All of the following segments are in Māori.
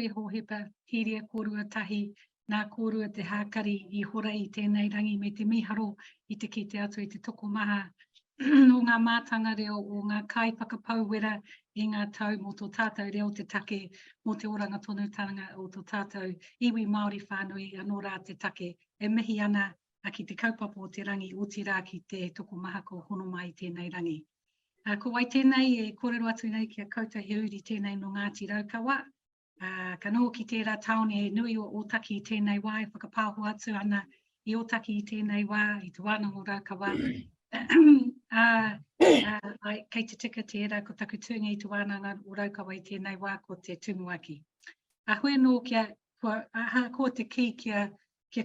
e hohepa, hiria kōrua tahi, nā kōrua te hākari I hora I tēnei rangi me te miharo I te kite atu I te toko maha no ngā mātanga reo o ngā kai whakapauwera I ngā tau mō tō tātou reo te take mō te oranga tonutanga o tō tātou iwi Māori whānui anō rā te take e mihi ana a ki te kaupapa o te rangi o te rā ki te toko maha ko hono mai tēnei rangi. Ko wai tēnei e kōrero atu nei kia koutou he uri tēnei no Ngāti Raukawa. Ka noho ki tērā taone e nui o taki I tēnei wā e whakapāho atu ana I o taki I tēnei wā I te Wānanga o Raukawa. Kei te tika tērā ko taku tuinga I te Wānanga o Raukawa I tēnei wā ko te Tumuaki. Hoi no ko te ki kia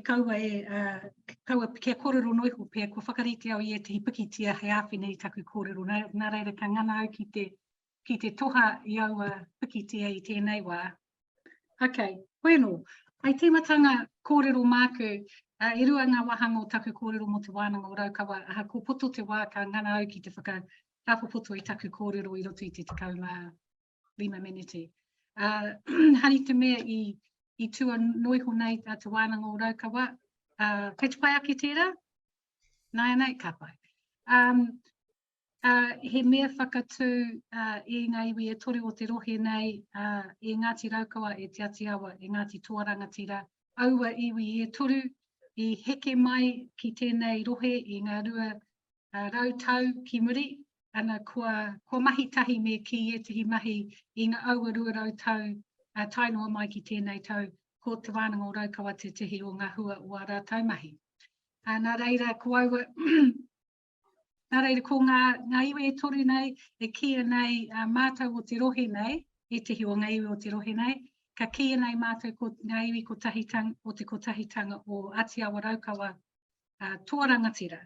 kaua kia kōrero noiho pēr, ko whakarite au I te hipikitia hei āwhine I taku kōrero. Nā reira ka ngana au ki te toha I aua pikitia I tēnei wā. Okay, bueno, ai tēmatanga kōrero māku, I rua ngā wahanga o taku kōrero mo te Wānanga o Raukawa, ko poto te wā ka ngana au ki te whakarapopoto I taku kōrero I roto I te 15 minute. Hari te mea I tua noiho nei te Wānanga o Raukawa, kei te pai ake tērā? Nai nei, ka pai. He mea whakatū I ngā iwi e tori o te rohe nei, e Ngāti Raukawa, e te Aotearoa, e Ngāti Tuarangatira, aua iwi e toru, I heke mai ki tēnei rohe I ngā rua rautau ki muri, ana kua mahi tahi me ki e tehi mahi I ngā aua rua rautau tainoa mai ki tēnei tau, ko te Wānanga o Raukawa te tehi o ngā hua o a rātau mahi. Nā reira, nā reira, ko ngā iwi e toru nei, e kia nei mātou o te rohe nei, e tehi o ngā iwi o te rohe nei, ka kia nei mātou ko ngā iwi ko tahitanga o Aotearoa Raukawa tōrangatira.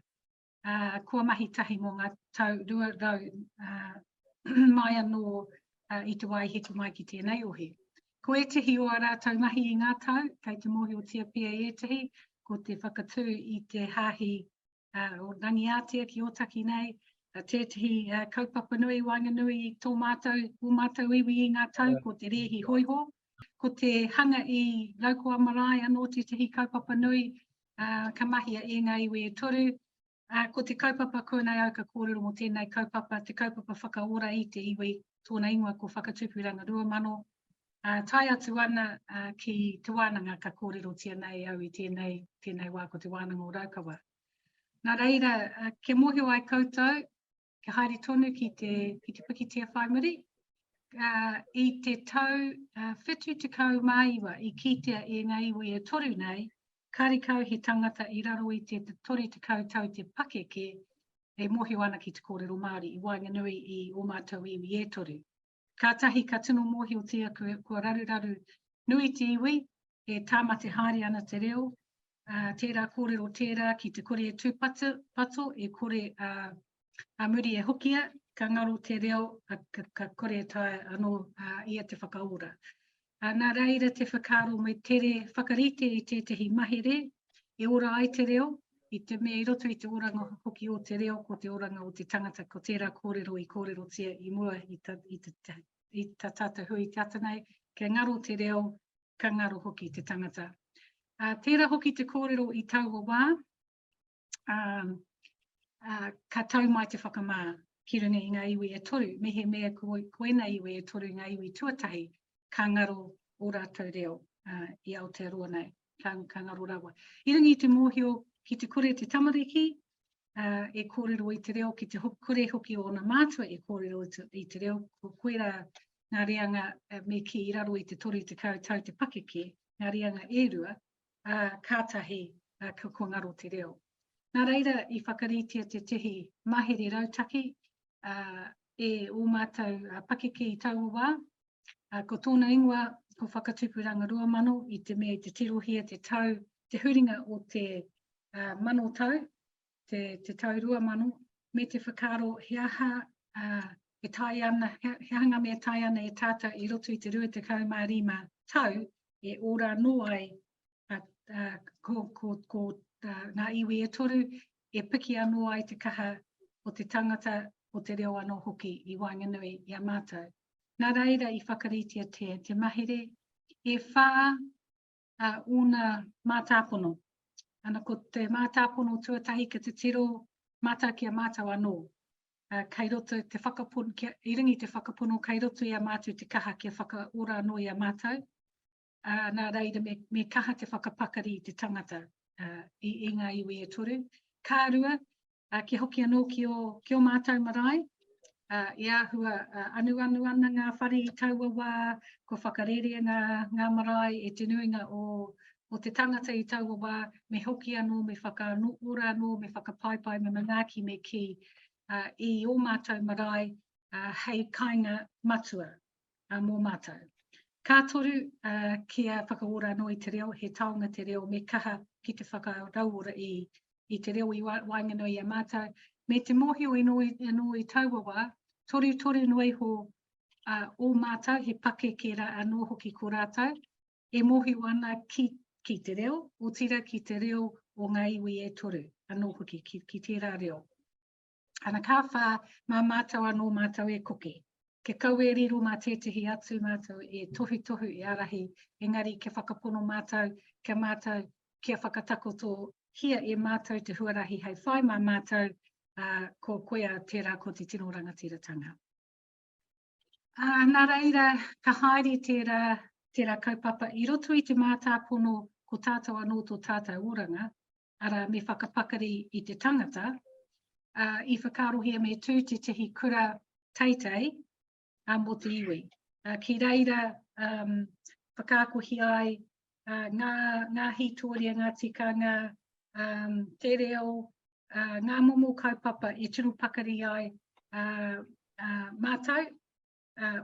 Kua mahi tahi mō ngā tau rua rau mai anō I te wai heke mai ki tēnei ohi. Ko e tehi o a rātau mahi I ngā tau, kei te mohi o tia pia e tehi, ko te whakatū I te hāhi o rangiatea ki otaki nei, tētahi kaupapa nui, wainganui I tō mātou iwi I ngā tau, ko te rehi hoiho, ko te hanga I Raukawa marae anō te tehi kaupapa nui, ka mahia e ngā iwi e toru, ko te kaupapa kōnei au ka kōrero mo tēnei kaupapa, te kaupapa whakaora I te iwi, tōna ingoa ko whakatupuranga 2 tai atu ana ki te Wānanga ka kōrero tia nei au I tēnei wā ko te Wānanga o Raukawa. Nā reira, ke mohio ai koutou, ke haere tonu ki te pikitia whaimuri, I te tau whitu te kau māiwa I kitea e ngā iwi e toru nei, karikau he tangata I raro I te tori te kau tau te pakeke, e mohio ana ki te kōrero Māori I wainganui I o mātou iwi e toru. Ka tahi ka tino mohio tia kua raru nui te iwi, e tāmate haere ana te reo, tērā kōrero tērā ki te kore e tūpato, e kore muri e Huia, ka ngaro te reo, ka kore tae anō ia te whakaora. Nā reira te whakaro me tere whakarite I tētahi mahere, e ora ai te reo, I te mea I roto I te oranga hoki o te reo, ko te oranga o te tangata, ko tērā kōrero I kōrero tia I mua I ta tata hui tata nei, ka ngaro te reo, ka ngaro hoki te tangata. Tērā hoki te kōrero I taua wā, ka tau mai te whakamā, ki runga I ngā iwi e toru, mehe mea koena iwi e toru ngā iwi tuatahi, ka ngaro o rātou reo I Aotearoa nei, ka ngaro rawa. I runga I te mōhio ki te kore te tamariki, e kōrero I te reo, ki te kore hoki o na mātua, e kōrero I te reo, ko koera ngā reanga me ki I raro I te tori te kau tau te pakeke, ngā reanga e rua, kātahi ko ngaro te reo. Nā reira I whakaritea te tehi mahere rautaki, e o mātou pakeke I taua wā, ko tōna ingoa, ko whakatupuranga 2 I te mea I te tirohia, te tau, te huringa o te mano tau, te tau 2 me te whakaro he aha e tai ana, he hanga mea tai ana e tātou I roto I te 25 tau, e ora no ai ko ngā iwi e toru, e piki anō ai te kaha o te tangata o te reo anō hoki I wainganui I a mātou. Nā reira I whakaritea te mahere, e whā una mātāpono. Ana ko te mātāpono tuatahi ka te tiro mātau kia mātau anō. Kei roto te whakapono, I ringi te whakapono, kei roto ia mātou te kaha kia whakaora anō ia mātou. Nā reira me kaha te whakapakari I te tangata I ngā iwi e toru. Kārua, ki hoki anō ki o mātou marae, I āhua anu ana ngā whare I taua wā, ko whakarere ngā marae e te nuinga o te tangata I taua wā, me hoki anō, me whakaora anō, me whakapaipai, me mangaki me ki I o mātou marae hei kainga matua mō mātou. Ka toru kia whakaora anō I te reo, he taonga te reo, me kaha ki te whakarauora I te reo I waingano I a mātou. Me te mohi o anō I taua wā, toru noi ho o mātou, he pake ki ra anō hoki ko rātou, e mohi wana ki te reo, o tira ki te reo o ngā iwi e toru, anō hoki ki tērā reo. Ana ka whā mā mātou anō mātou e koke. Ke kau e riro mā tētahi atu mātou e tohu I arahi, engari ke whakapono mātou, kia whakatakoto hia e mātou te huarahi hei whai mā mātou ko koea tērā ko te tino rangatiratanga. Nā reira, ka haere tērā kaupapa I roto I te mātāpono ko tātou anō tō tātou oranga, ara me whakapakari I te tangata, I whakarohia me tū te tehi kura teitei mō te iwi. Ki reira, whakakohi ai ngā hitoria, ngā tikanga, te reo, ngā momo kaupapa e tino pakari ai mātou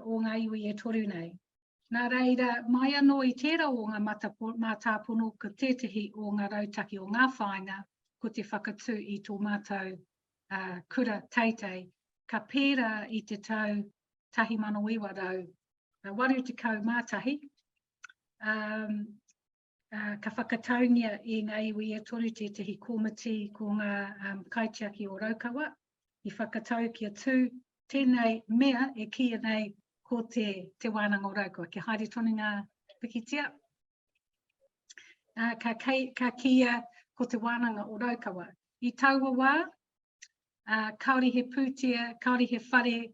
o ngā iwi e toru nei. Nā reira, mai anō I tērā o ngā mātāpono ka tētahi o ngā rautaki o ngā whāinga ko te whakatū I tō mātou kura teitei, ka pērā I te tau tahi mano iwa rau, waru te kau mātahi, ka whakataungia I ngā iwi e toru tētahi komiti ko ngā kaitiaki o Raukawa, I whakatau kia tū tēnei mea e kia nei ko te Wānanga o Raukawa. Kia haere tonu ngā pikitia. Ka kia ko te Wānanga o Raukawa. I taua wā, kaore he pūtia, kaore he whare,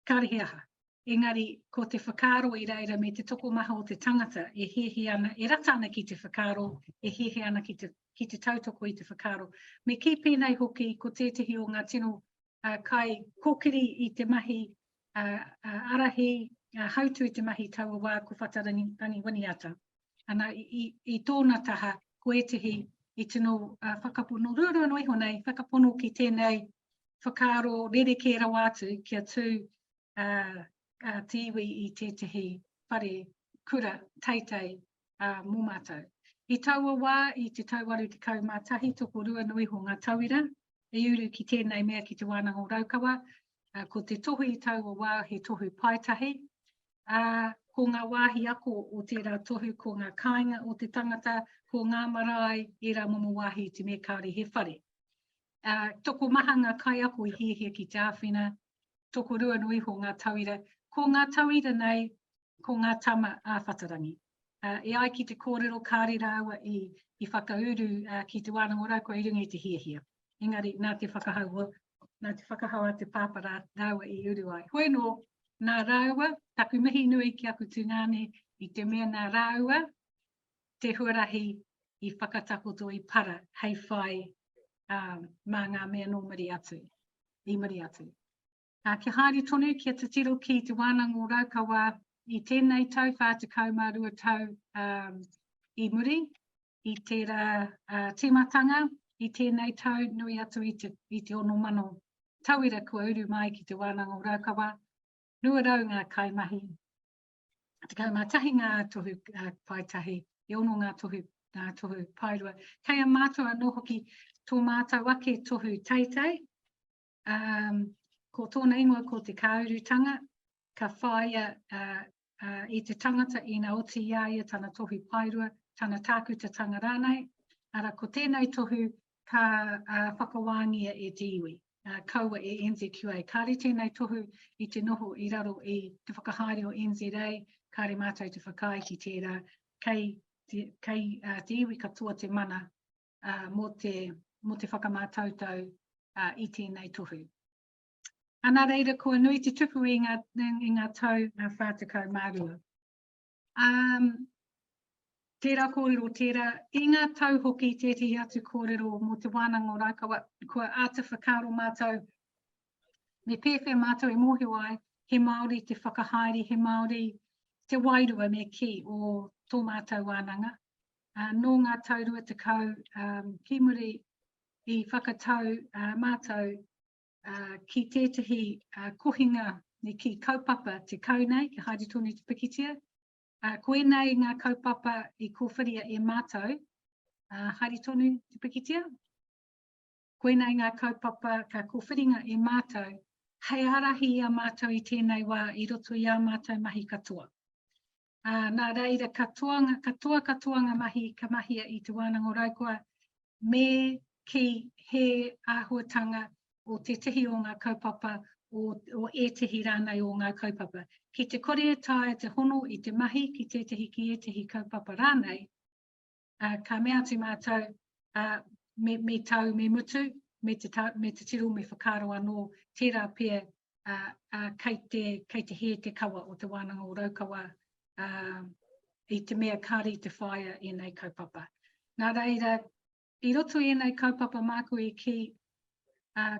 kaore he aha. Engari, ko te whakaro I reira me te toko maha o te tangata e hehe ana, e rata ana ki te whakaro, e hehe ana ki te tautoko I te whakaro. Me ki pēnei hoki ko tētahi o ngā tino kai kokiri I te mahi arahi, hautu I te mahi taua wā ko whatarangi waniata. Ana I tōna taha, ko etehi I tino whakapono, rūrua noi honei, whakapono ki tēnei whakaro rereke rawatu kia tū te iwi I tētahi whare kura teitei mō mātou. I taua wā, I te tauwaru te kau mātahi, toko rua nui ho ngā tauira, e uru ki tēnei mea ki te Wānanga o Raukawa, ko te tohu I taua wā, he tohu paitahi, ko ngā wāhi ako o tērā tohu, ko ngā kāinga o te tangata, ko ngā marae, I rā momo wāhi te mea kaore he whare. Toko maha ngā kai ako I hihia ki te āwhina, toko rua nui ho ngā tauira, ko ngā tauira nei, ko ngā tama āwhatarangi. E ai ki te kōrero kāre rāua I whakauru ki te Wānanga o Raukawa I runga I te hiahia. Engari, nā te whakahaua te pāpara rāua I uru ai. Hoi no, nā rāua, taku mihi nui ki aku tūngane I te mea nā rāua, te huarahi I whakatakoto I para, hei whai mā ngā mea no mari atu, I mari atu. Kia haere tonu kia te tiro ki te Wānanga o Raukawa I tēnei tau, whātukau mā rua tau I muri, I tērā tīmatanga, I tēnei tau nui atu I te ono mano tauira kua uru mai ki te Wānanga o Raukawa, rua rau ngā kaimahi, te kaumātahi ngā tohu paitahi, E ono ngā tohu pairua. Kei a mātua no hoki tō mātou ake tohu teitei, ko tōna ingoa ko te kaurutanga, ka whaia I te tangata I ngā oti iaia tana tohu pairua, tana tākutatanga rānei, ara ko tēnei tohu ka whakawāngia e te iwi, kaua e NZQA. Kāre tēnei tohu I te noho I raro I te whakahaere o NZA, kāre mātou te whakai ki tērā, kei te iwi katoa te mana mo te whakamātautau I tēnei tohu. Anā reira, kua nui te tupu I ngā tau whātakau mārua. Tērā kōrero, tērā, I ngā tau hoki tētahi atu kōrero mo te Wānanga o Raukawa, kua āta whakaro mātou, me pēwhia mātou e mōhio ai, he Māori te whakahaere, he Māori te wairua me ki o tō mātou wānanga. Nō ngā taurua te kau, ki muri I whakatau mātou ki tētahi kohinga ni ki kaupapa te kau nei, ki haere tonu te pikitia. Koe nei ngā kaupapa I kōwhiria e mātou, haere tonu te pikitia. Koe nei ngā kaupapa ka kōwhiringa e mātou, hei arahi a mātou I tēnei wā I roto I a mātou mahi katoa. Nā reira katoanga mahi ka mahia I te Wānanga o Raukawa, me ki he āhuatanga o te tihi o ngā kaupapa o e tihi rānei o ngā kaupapa. Ki te kore tae te hono I te mahi ki tētahi ki e tihi kaupapa rānei, ka mea atu mātou me tau me mutu, me te tiro me whakaro anō tērā pia kei te he te kawa o te Wānanga o Raukawa I te mea kāri te whaia I nei kaupapa. Nā reira, I roto I nei kaupapa māku I ki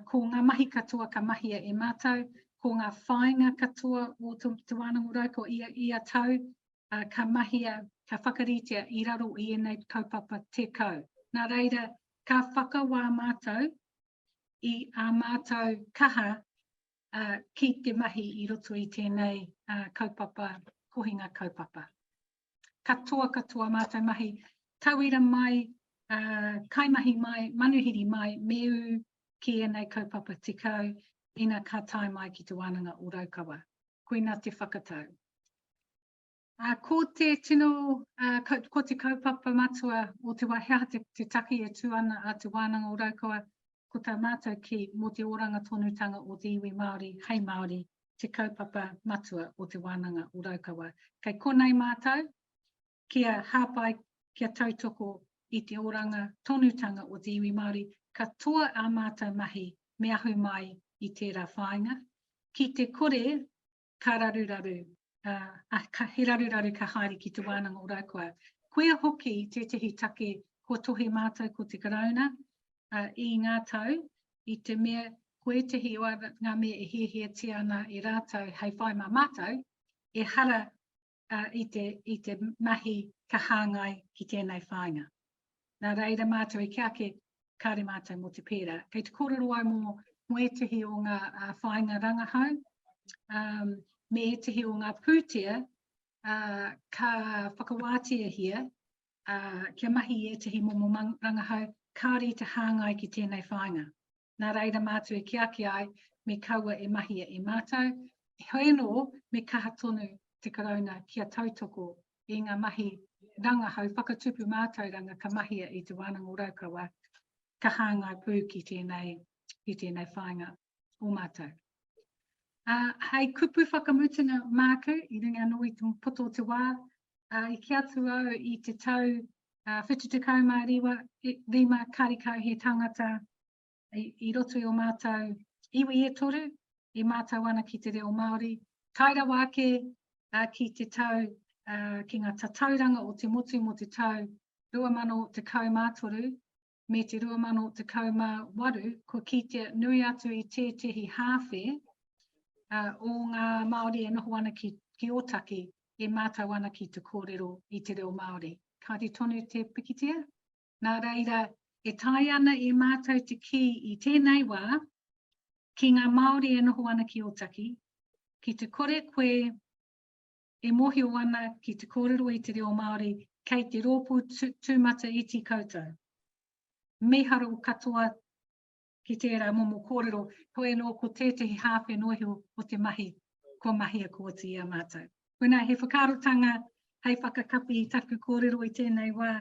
ko ngā mahi katoa ka mahia e mātou, ko ngā whainga katoa o te Wānanga o Raukawa ia tau, ka mahia, ka whakaritia I raro I nei kaupapa te kau. Nā reira, ka whakawā mātou I a mātou kaha ki te mahi I roto I tēnei kaupapa, kohinga kaupapa. Katoa mātou mahi, tauira mai, kaimahi mai, manuhiri mai, meu ki e nei kaupapa te kau, ina ka tai mai ki te Wānanga o Raukawa. Koina te whakatau. Ko te tino, ko te kaupapa matua o te wahea te taki e tuana a te Wānanga o Raukawa, ko tā mātou ki mo te oranga tonutanga o te iwi Māori, hei Māori, te kaupapa matua o te Wānanga o Raukawa. Kei konei mātou, kia hāpai, kia tautoko I te oranga tonutanga o te iwi Māori, ka toa a mātou mahi me ahu mai I tērā whainga. Ki te kore, ka raruraru, he raruraru ka haere ki te Wānanga o Raukawa. Koea hoki tētahi take kua tohe mātou ko te karauna, I ngā tau, I te mea koe tehi o ngā mea e hehea te ana I rātou hei whai mā mātou, e hara I te mahi ka hāngai ki tēnei whainga. Nā reira mātou e kia ake kāre mātou mo te pērā. Kei te kōrero ai mo e tehi o ngā whainga rangahau, me e tehi o ngā pūtea, ka whakawātia hia, kia mahi e tehi momo rangahau, kāri te hāngai ki tēnei whainga. Nā reira mātou e kia ake ai, me kaua e mahia e mātou, hoi anō me kaha tonu te karauna kia tautoko I ngā mahi rangahau, whakatupu mātou ranga ka mahia I te Wānanga o Raukawa, ka hāngai pū ki tēnei whainga o mātou. Hei kupu whakamutunga māku, I ringa anō I te poto o te wā, I kia atu au I te tau whitutukau mā rima karikau he tangata I roto o mātou iwi e toru, I mātou ana ki te reo Māori, kaira wāke ki te tau, ki ngā tatauranga o te motu mo te tau 2000 mātoru, me te 2008, ko ki te nui atu I tētahi hāwhe o ngā Māori e noho ana ki Otaki, e mātou ana ki te kōrero I te reo Māori. Kāre tonu te pikitia? Nā reira, e tai ana e mātou te ki I tēnei wā, ki ngā Māori e noho ana ki Otaki, ki te kore koe e mohio ana ki te kōrero I te reo Māori, kei te rōpū tūmata I ti koutou. Meharo katoa ki tērā momo kōrero, koe no ko tētahi hāwhe nohio o te mahi, ko mahia ko te ia mātou. Koina he whakarotanga, hei whakakapi I taku kōrero I tēnei wā,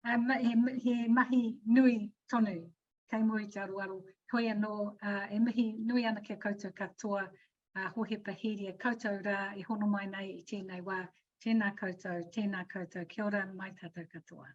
he mahi nui tonu, kei muri te aruaru, koe anō e mihi nui ana kia koutou katoa, hohe pahiria koutou rā, I hono mai nei I tēnei wā, tēnā koutou, kia ora mai tātou katoa.